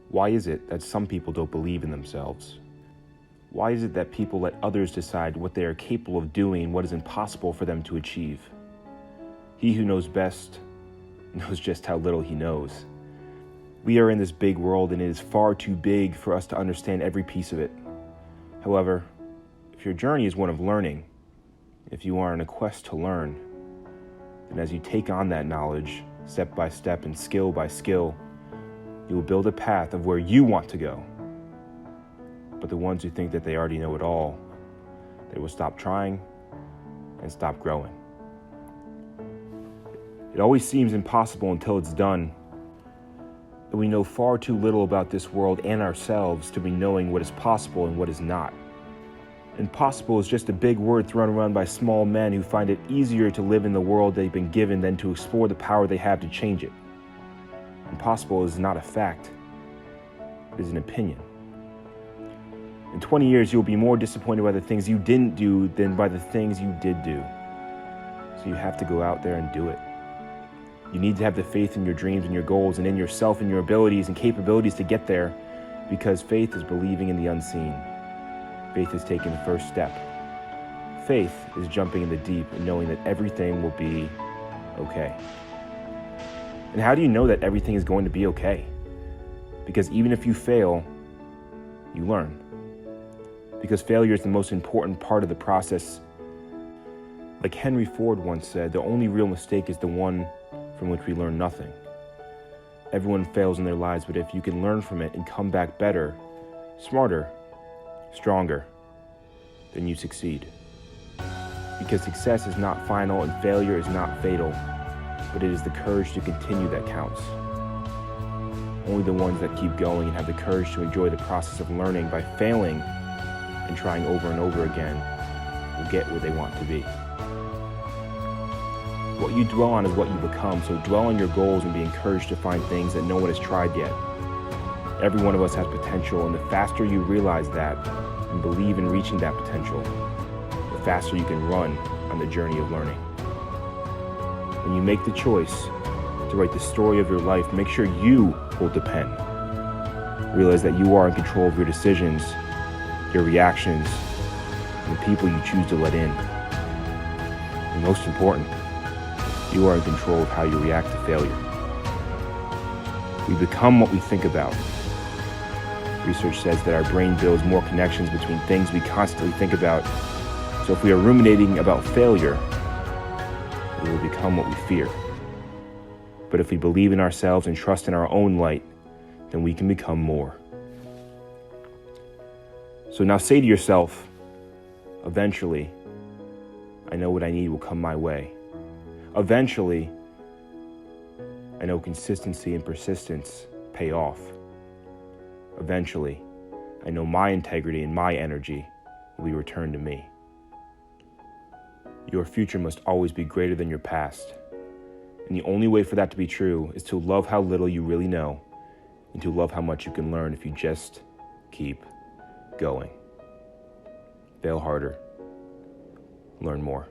Why is it that some people don't believe in themselves? Why is it that people let others decide what they are capable of doing and what is impossible for them to achieve? He who knows best knows just how little he knows. We are in this big world, and it is far too big for us to understand every piece of it. However, if your journey is one of learning, if you are on a quest to learn, then as you take on that knowledge, step by step and skill by skill, you will build a path of where you want to go. But the ones who think that they already know it all, they will stop trying and stop growing. It always seems impossible until it's done. But we know far too little about this world and ourselves to be knowing what is possible and what is not. Impossible is just a big word thrown around by small men who find it easier to live in the world they've been given than to explore the power they have to change it. Impossible is not a fact, it is an opinion. In 20 years, you'll be more disappointed by the things you didn't do than by the things you did do. So you have to go out there and do it. You need to have the faith in your dreams and your goals and in yourself and your abilities and capabilities to get there, because faith is believing in the unseen. Faith is taking the first step. Faith is jumping in the deep and knowing that everything will be okay. And how do you know that everything is going to be okay? Because even if you fail, you learn. Because failure is the most important part of the process. Like Henry Ford once said, the only real mistake is the one from which we learn nothing. Everyone fails in their lives, but if you can learn from it and come back better, smarter, stronger, then you succeed. Because success is not final and failure is not fatal, but it is the courage to continue that counts. Only the ones that keep going and have the courage to enjoy the process of learning by failing and trying over and over again will get where they want to be. What you dwell on is what you become, so dwell on your goals and be encouraged to find things that no one has tried yet. Every one of us has potential, and the faster you realize that and believe in reaching that potential, the faster you can run on the journey of learning. When you make the choice to write the story of your life, make sure you hold the pen. Realize that you are in control of your decisions, your reactions, and the people you choose to let in. And most important, you are in control of how you react to failure. We become what we think about. Research says that our brain builds more connections between things we constantly think about. So if we are ruminating about failure, we will become what we fear. But if we believe in ourselves and trust in our own light, then we can become more. So now say to yourself, eventually, I know what I need will come my way. Eventually, I know consistency and persistence pay off. Eventually, I know my integrity and my energy will be returned to me. Your future must always be greater than your past. And the only way for that to be true is to love how little you really know and to love how much you can learn if you just keep going. Fail harder. Learn more.